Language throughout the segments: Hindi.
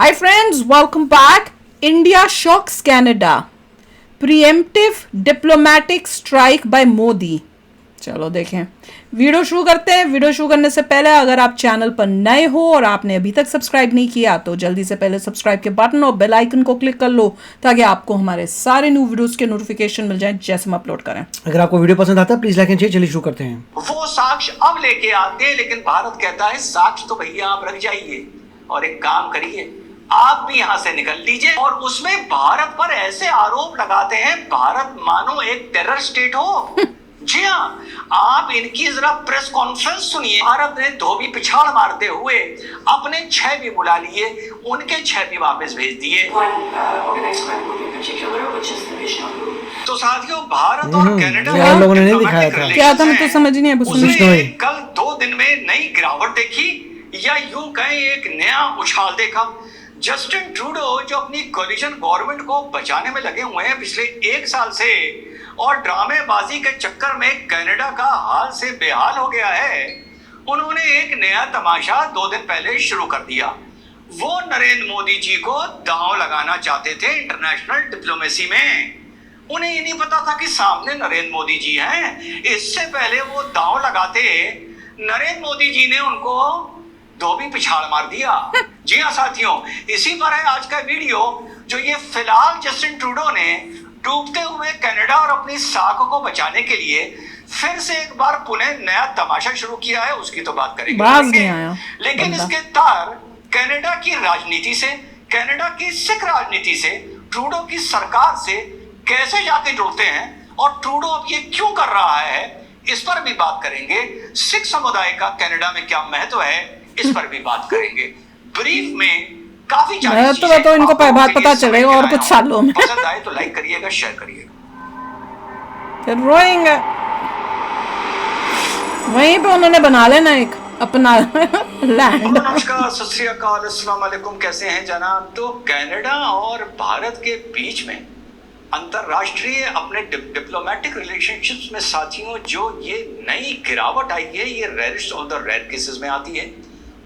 Hi friends, welcome back. India shocks Canada. Preemptive diplomatic strike by Modi. चलो देखें, वीडियो शुरू करते हैं। वीडियो शुरू करने से पहले अगर आप चैनल पर नए हो और आपने अभी तक सब्सक्राइब नहीं किया तो जल्दी से पहले सब्सक्राइब के बटन और बेल आइकन को क्लिक कर लो ताकि आपको हमारे सारे न्यू वीडियोस के नोटिफिकेशन मिल जाएं जैसे हम अपलोड करें। अगर आपको वीडियो पसंद आता है प्लीज लाइक एंड शेयर। चलिए शुरू करते हैं। वो साक्ष्य अब लेके आते हैं, लेकिन भारत कहता है साक्ष्य तो भैया आप रख जाइए और एक काम करिए, आप भी यहां से निकल लीजिए। और उसमें भारत पर ऐसे आरोप लगाते हैं भारत मानो एक टेरर स्टेट हो। जी हाँ, आप इनकी जरा प्रेस कॉन्फ्रेंस सुनिए। भारत ने धोबी पिछाड़ मारते हुए अपने 6 भी बुला लिए, उनके 6 भी वापस भेज दिए। तो साथियों, भारत और कनाडा लोगों ने नहीं दिखाया था क्या था, मैं तो समझ नहीं है। उसने कल 2 दिन में नई गिरावट देखी या यूं कहें एक नया उछाल देखा। जस्टिन ट्रूडो जो अपनी कोलिशन गवर्नमेंट को बचाने में लगे हुए हैं पिछले 1 साल से, और ड्रामेबाजी के चक्कर में कनाडा का हाल से बेहाल हो गया है, उन्होंने एक नया तमाशा 2 दिन पहले शुरू कर दिया। वो नरेंद्र मोदी जी को दांव लगाना चाहते थे इंटरनेशनल डिप्लोमेसी में। उन्हें ये नहीं पता था कि सामने नरेंद्र मोदी जी हैं। इससे पहले वो दांव लगाते, नरेंद्र मोदी जी ने उनको धोबी पिछाड़ मार दिया। जी हाँ साथियों, इसी पर है आज का वीडियो, जो ये फिलहाल जस्टिन ट्रूडो ने डूबते हुए कनाडा और अपनी साख को बचाने के लिए फिर से एक बार पुनः नया तमाशा शुरू किया है, उसकी तो बात करेंगे। लेकिन इसके तार कनाडा की राजनीति से, कनाडा की सिख राजनीति से, ट्रूडो की सरकार से कैसे जाके जुड़ते हैं और ट्रूडो अब ये क्यों कर रहा है, इस पर भी बात करेंगे। सिख समुदाय का कनाडा में क्या महत्व है, इस पर भी बात करेंगे। ब्रीफ में काफी तो इनको बात पता चलेगा और कुछ सालों में। पसंद आए तो लाइक करिएगा, शेयर करिएगा। फिर रोएंगे। वहीं पे उन्होंने बना लेना एक अपना लैंड। नमस्कार, सत श्री अकाल, अस्सलाम वालेकुम, कैसे हैं जनाब। तो कनाडा और भारत के बीच में अंतरराष्ट्रीय अपने डिप्लोमेटिक रिलेशनशिप्स में साथियों जो ये नई गिरावट आई है, ये rarest of the rare cases में आती है।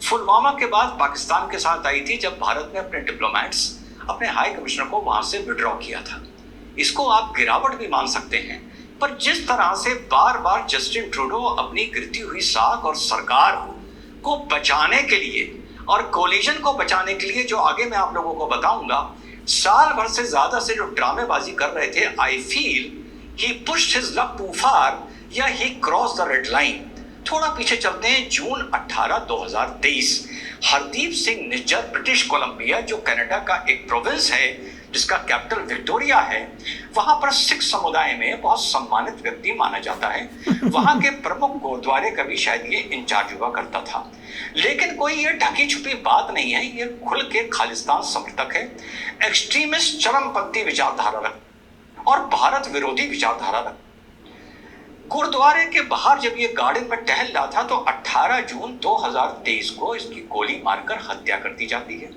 पुलवामा के बाद पाकिस्तान के साथ आई थी, जब भारत ने अपने डिप्लोमेट्स, अपने हाई कमिश्नर को वहां से विड्रॉ किया था। इसको आप गिरावट भी मान सकते हैं, पर जिस तरह से बार बार जस्टिन ट्रूडो अपनी गिरती हुई साख और सरकार को बचाने के लिए और कोलिशन को बचाने के लिए, जो आगे मैं आप लोगों को बताऊंगा, साल भर से ज्यादा से जो ड्रामेबाजी कर रहे थे, I feel he pushed his luck too far या he crossed the red line. थोड़ा पीछे चलते हैं, जून 18, 2023, हरदीप सिंह निज्जर, ब्रिटिश कोलंबिया, जो कनाडा का एक प्रोविंस है जिसका कैपिटल विक्टोरिया है, वहां पर सिख समुदाय में बहुत सम्मानित व्यक्ति माना जाता है। वहां के प्रमुख गुरुद्वारे का भी शायद ये इंचार्ज हुआ करता था। लेकिन कोई ये ढकी छुपी बात नहीं है, ये खुल के खालिस्तान समर्थक है, एक्सट्रीमिस्ट चरमपंथी विचारधारा रख और भारत विरोधी विचारधारा रख। गुरुद्वारे के बाहर जब ये गार्डन में टहल रहा था तो 18 जून 2023 को इसकी गोली मारकर हत्या कर दी जाती है।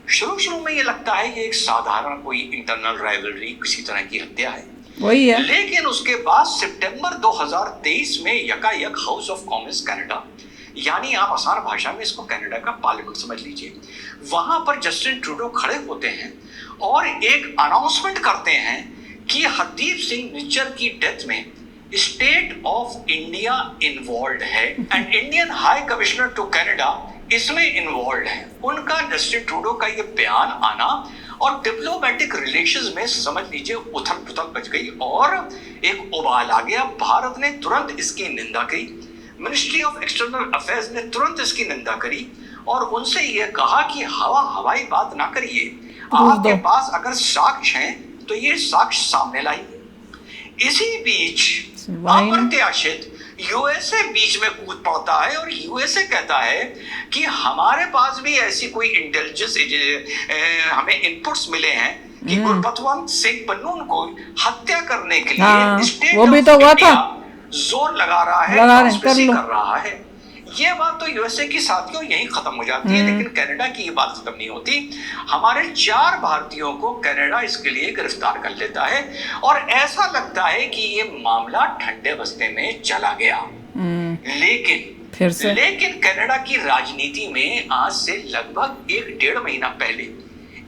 शुरू में ये लगता है ये एक साधारण कोई इंटरनल राइवलरी, किसी तरह की हत्या है, वही है। लेकिन उसके बाद सितंबर 2023 में यकायक हाउस ऑफ कॉमन्स कनाडा, यानी आप आसान भाषा में इसको कनाडा का पार्लियामेंट समझ लीजिए, वहां पर जस्टिन ट्रूडो खड़े होते हैं और एक अनाउंसमेंट करते हैं कि हरदीप सिंह निज्जर की डेथ में स्टेट ऑफ इंडिया इन्वॉल्व है and Indian high commissioner to Canada इसमें इन्वॉल्व है। उनका जस्टिन ट्रूडो का ये बयान आना और डिप्लोमेटिक रिलेशंस में समझ लीजिए उथल पुथल मच गई और एक उबाल आ गया। भारत ने तुरंत इसकी निंदा की, मिनिस्ट्री ऑफ एक्सटर्नल अफेयर्स ने तुरंत इसकी निंदा करी और उनसे यह कहा कि हवाई बात ना करिए, आपके पास अगर साक्ष्य हैं तो ये साक्ष्य सामने लाइए। इसी बीच अप्रत्याशित यूएसए बीच में कूद पड़ता है और यूएसए कहता है कि हमारे पास भी ऐसी कोई इंटेलिजेंस हमें इनपुट्स मिले हैं कि गुरपतवंत सिंह पन्नून को हत्या करने के लिए स्टेट वो भी तो हुआ था, जोर लगा रहा है, कर रहा है। ये बात तो यूएसए की साथियों यही खत्म हो जाती है, लेकिन कनाडा की ये बात खत्म नहीं होती। हमारे 4 भारतीयों को कनाडा इसके लिए गिरफ्तार कर लेता है और ऐसा लगता है कि ये मामला ठंडे बस्ते में चला गया। लेकिन फिर से लेकिन कनाडा की राजनीति में आज से लगभग 1-1.5 महीना पहले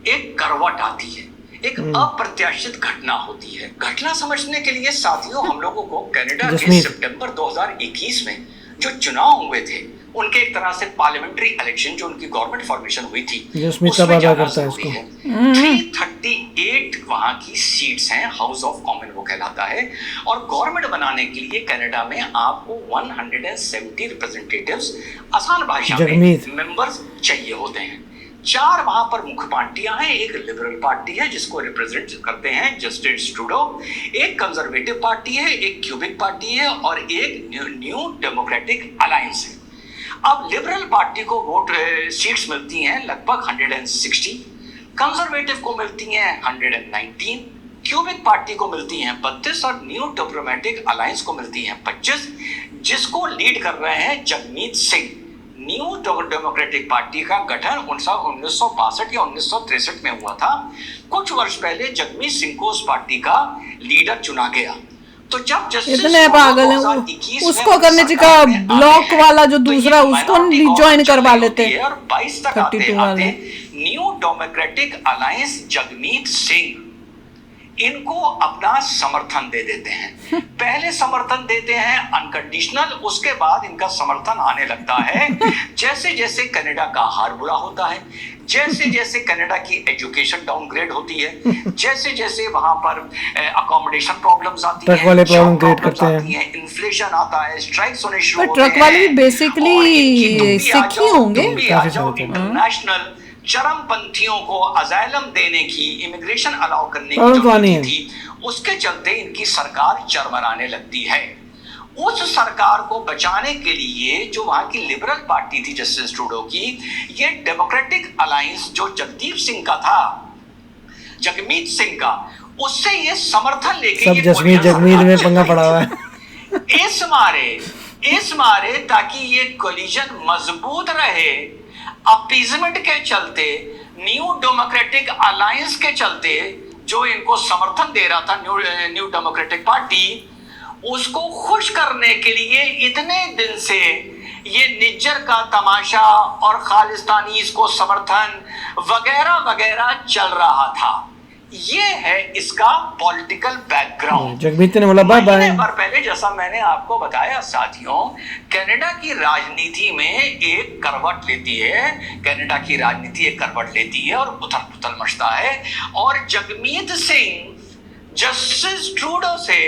एक करवट आती है, एक अप्रत्याशित घटना होती है। घटना समझने के लिए साथियों हम लोगों को कनाडा के सितंबर 2021 में जो चुनाव हुए थे उनके एक तरह से पार्लियामेंट्री इलेक्शन जो उनकी गवर्नमेंट फॉर्मेशन हुई थी उसमें जाना जरूरी है। 338 वहां की सीट्स हैं, हाउस ऑफ कॉमन वो कहलाता है, और गवर्नमेंट बनाने के लिए कनाडा में आपको 170 रिप्रेजेंटेटिव्स आसान भाषा में मेंबर्स चाहिए होते हैं। 4 वहां पर मुख्य पार्टियां हैं, एक लिबरल पार्टी है जिसको रिप्रेजेंट करते हैं जस्टिन ट्रूडो, एक कंजर्वेटिव पार्टी है, एक क्यूबिक पार्टी है और एक न्यू डेमोक्रेटिक अलायंस है। अब लिबरल पार्टी को वोट सीट्स मिलती हैं लगभग 160, कंजर्वेटिव को मिलती हैं 119, क्यूबिक पार्टी को मिलती हैं 32 और न्यू डेमोक्रेटिक अलायंस को मिलती हैं 25, जिसको लीड कर रहे हैं Jagmeet Singh. New democratic party का गठन 1962 या 1963 में हुआ था। कुछ वर्ष पहले जगमीत सिंह को उस पार्टी का लीडर चुना गया। तो जब इतने पागल हैं, उसको करने चाहिए ब्लॉक वाला जो दूसरा उसको ज्वाइन करवा लेते हैं। और 22 तक आते new democratic alliance Jagmeet Singh इनको अपना समर्थन दे देते हैं। पहले समर्थन देते हैं अनकंडीशनल, उसके बाद इनका समर्थन आने लगता है जैसे जैसे कनाडा का हाल बुरा होता है, जैसे जैसे कनाडा की एजुकेशन डाउनग्रेड होती है, जैसे जैसे वहां पर अकोमोडेशन प्रॉब्लम्स आती हैं, इन्फ्लेशन आता है, स्ट्राइक्स होने शुरू होते हैं। ट्रक वाले भी बेसिकली सिख ही होंगे। इंटरनेशनल चरमपंथियों को अजाइलम देने की, इमिग्रेशन अलाउ करने की जो नीति थी, उसके चलते इनकी सरकार चरमराने लगती है। उस सरकार को बचाने के लिए जो वहां की लिबरल पार्टी थी जस्टिन ट्रूडो की, ये डेमोक्रेटिक अलायंस जो जगदीप सिंह का था, जगमीत सिंह का, उससे ये समर्थन लेके सब जगमीत में पंगा पड़ा हुआ है इस मारे ताकि ये कोलिजन मजबूत रहे, अपीजमेंट के चलते, न्यू डेमोक्रेटिक अलायंस के चलते जो इनको समर्थन दे रहा था न्यू डेमोक्रेटिक पार्टी, उसको खुश करने के लिए इतने दिन से ये निज्जर का तमाशा और खालिस्तानी इसको समर्थन वगैरह वगैरह चल रहा था। ये है इसका पॉलिटिकल बैकग्राउंड। जगमीत ने बोला बाय बाय। बार पहले जैसा मैंने आपको बताया साथियों, कनाडा की राजनीति में एक करवट लेती है, कनाडा की राजनीति एक करवट लेती है और उथल पुथल मचता है। और जगमीत सिंह जस्टिन ट्रूडो से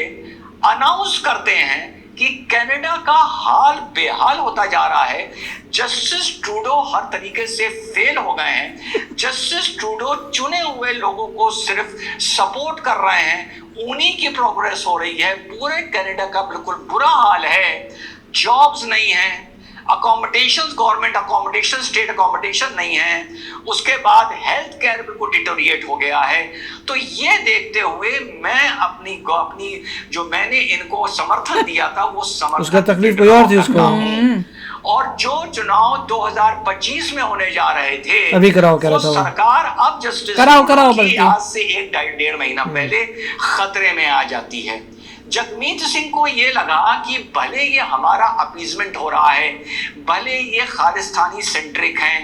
अनाउंस करते हैं कि कनाडा का हाल बेहाल होता जा रहा है, जस्टिन ट्रूडो हर तरीके से फेल हो गए हैं, जस्टिन ट्रूडो चुने हुए लोगों को सिर्फ सपोर्ट कर रहे हैं, उन्हीं की प्रोग्रेस हो रही है। पूरे कनाडा का बिल्कुल बुरा हाल है, जॉब्स नहीं है, accommodation, government accommodation, state accommodation नहीं है, उसके बाद हेल्थ केयर बिल्कुल डिटोरिएट हो गया है। तो ये देखते हुए मैं अपनी जो मैंने इनको समर्थन दिया था वो समर्थन, उसका तकलीफ कोई और थी उसको। और जो चुनाव 2025 में होने जा रहे थे अभी कराओ कह रहा था सरकार अब जस्टिस कराओ आज से 1-1.5 महीना पहले खतरे में आ जाती है। जगमीत सिंह को ये लगा कि भले ये हमारा अपीजमेंट हो रहा है, भले ये खालिस्तानी सेंट्रिक हैं,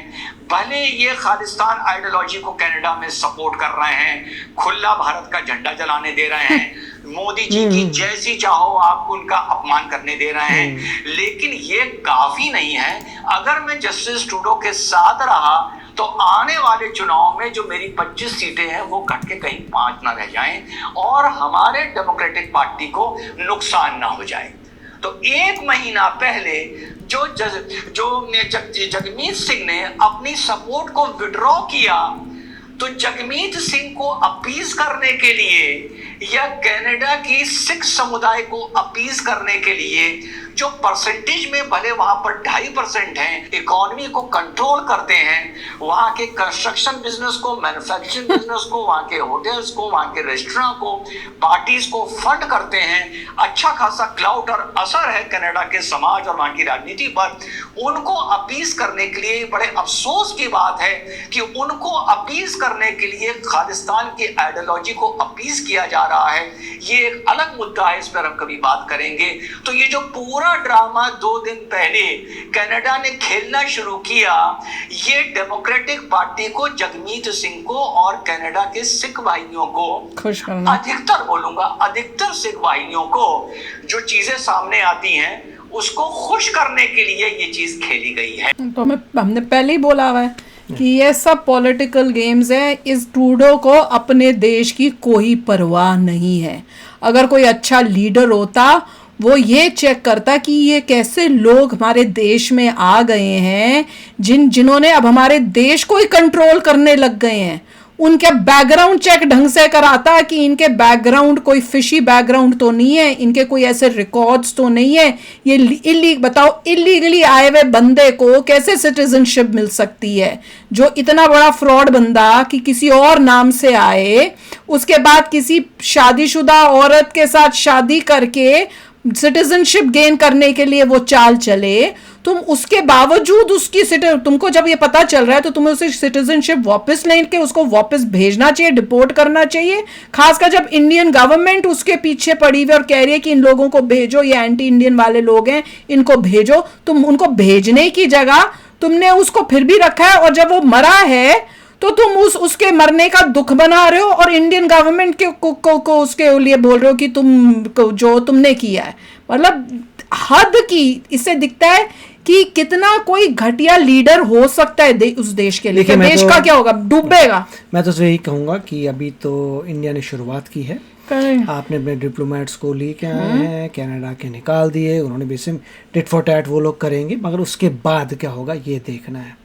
भले ये खालिस्तान आइडियोलॉजी को कनाडा में सपोर्ट कर रहे हैं, खुला भारत का झंडा जलाने दे रहे हैं, मोदी जी की जैसी चाहो आप उनका अपमान करने दे रहे हैं, लेकिन ये काफी नहीं है। अगर मैं जस्टिन ट्रूडो के साथ रहा तो आने वाले चुनाव में जो मेरी 25 सीटें हैं वो घट के कहीं 5 ना रह जाएं और हमारे डेमोक्रेटिक पार्टी को नुकसान ना हो जाए। तो 1 महीना पहले जो जगमीत सिंह ने अपनी सपोर्ट को विड्रॉ किया, तो जगमीत सिंह को अपीज करने के लिए या कनाडा की सिख समुदाय को अपीज करने के लिए जो परसेंटेज में भले वहां पर 2.5% हैं, इकोनॉमी को कंट्रोल करते हैं, वहां के कंस्ट्रक्शन बिजनेस को, मैन्युफैक्चरिंग बिजनेस को, वहां के होटल्स को, वहां के रेस्टोरेंट को, पार्टीज को फंड करते हैं। अच्छा खासा क्लाउड और असर है कनाडा के समाज और वहां की राजनीति पर। उनको अपीज करने के लिए बड़े अफसोस की बात है कि उनको अपीज करने के लिए खालिस्तान की आइडियोलॉजी को अपीज किया जा रहा है। ये एक अलग मुद्दा है, इस पर हम कभी बात करेंगे। तो ये जो पूरा दूसरा ड्रामा 2 दिन पहले कनाडा ने खेलना शुरू किया, ये डेमोक्रेटिक पार्टी को, जगमीत सिंह को और कनाडा के सिख भाइयों को खुश करना, अधिकतर बोलूंगा, अधिकतर सिख भाइयों को जो चीजें सामने आती हैं उसको खुश करने के लिए ये चीज खेली गई है। तो हमने पहले ही बोला हुआ है कि ये सब पॉलिटिकल गेम्स है। इस ट्रूडो को अपने देश की कोई परवाह नहीं है। अगर कोई अच्छा लीडर होता, वो ये चेक करता कि ये कैसे लोग हमारे देश में आ गए हैं, जिन्होंने अब हमारे देश को ही कंट्रोल करने लग गए हैं। उनके बैकग्राउंड चेक ढंग से कराता कि इनके बैकग्राउंड कोई फिशी बैकग्राउंड तो नहीं है, इनके कोई ऐसे रिकॉर्ड्स तो नहीं है। ये बताओ, इलीगली आए हुए बंदे को कैसे सिटीजनशिप मिल सकती है? जो इतना बड़ा फ्रॉड बंदा कि किसी और नाम से आए, उसके बाद किसी शादीशुदा औरत के साथ शादी करके सिटीजनशिप गेन करने के लिए वो चाल चले, तुम उसके बावजूद उसकी तुमको जब ये पता चल रहा है तो तुम्हें उसे सिटीजनशिप वापस लेके उसको वापस भेजना चाहिए, डिपोर्ट करना चाहिए। खासकर जब इंडियन गवर्नमेंट उसके पीछे पड़ी हुई और कह रही है कि इन लोगों को भेजो, ये एंटी इंडियन वाले लोग हैं, इनको भेजो। तुम उनको भेजने की जगह तुमने उसको फिर भी रखा है, और जब वो मरा है तो तुम उसके मरने का दुख बना रहे हो और इंडियन गवर्नमेंट के को उसके लिए बोल रहे हो कि जो तुमने किया है। मतलब हद की। इससे दिखता है कि कितना कोई घटिया लीडर हो सकता है उस देश के लिए। देश का क्या होगा? डूबेगा। मैं तो यही कहूंगा कि अभी तो इंडिया ने शुरुआत की है। आपने अपने डिप्लोमेट्स को लेके आए हैं, कनाडा के निकाल दिए, उन्होंने बेसिक टिट फॉर टैट वो लोग करेंगे, मगर उसके बाद क्या होगा ये देखना है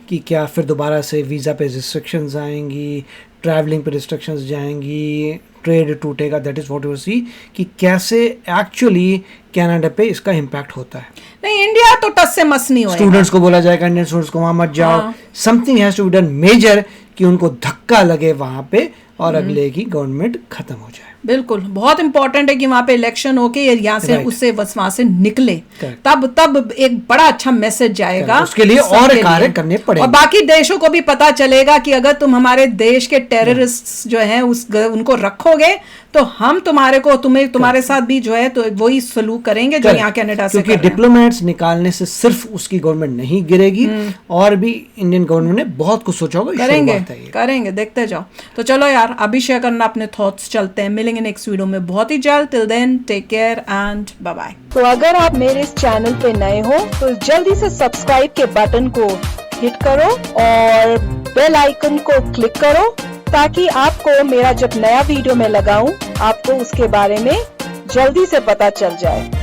कि क्या फिर दोबारा से वीज़ा पे रिस्ट्रिक्शंस आएंगी, ट्रैवलिंग पे रिस्ट्रिक्शंस जाएंगी, ट्रेड टूटेगा। That is what you see कि कैसे एक्चुअली कनाडा पे इसका इम्पैक्ट होता है। नहीं, इंडिया तो टस से मस नहीं होगा। स्टूडेंट्स को बोला जाएगा इंडियन स्टूडेंट्स को वहाँ मत जाओ। Something has to be done major कि उनको धक्का लगे वहाँ पे और अगले की गवर्नमेंट खत्म हो जाए। बिल्कुल, बहुत इंपॉर्टेंट है कि वहां पे इलेक्शन होके यहाँ से उससे बस वहां से निकले, तब एक बड़ा अच्छा मैसेज जाएगा। उसके लिए और कार्य करने पड़ेंगे और बाकी देशों को भी पता चलेगा कि अगर तुम हमारे देश के टेररिस्ट जो हैं उनको रखोगे तो हम तुम्हारे साथ भी जो है तो वही सलूक करेंगे जो यहाँ कनाडा से। क्योंकि डिप्लोमेट्स निकालने से सिर्फ उसकी गवर्नमेंट नहीं गिरेगी, और भी इंडियन गवर्नमेंट ने बहुत कुछ सोचा होगा। करेंगे, देखते जाओ। तो चलो यार, अभी शेयर करना अपने थॉट्स। चलते हैं, मिलेंगे नेक्स्ट वीडियो में बहुत ही जल्द। Till then take care and bye bye. तो अगर आप मेरे इस चैनल पे नए हो तो जल्दी से सब्सक्राइब के बटन को हिट करो और बेल आइकन को क्लिक करो, ताकि आपको मेरा जब नया वीडियो मैं लगाऊं आपको उसके बारे में जल्दी से पता चल जाए।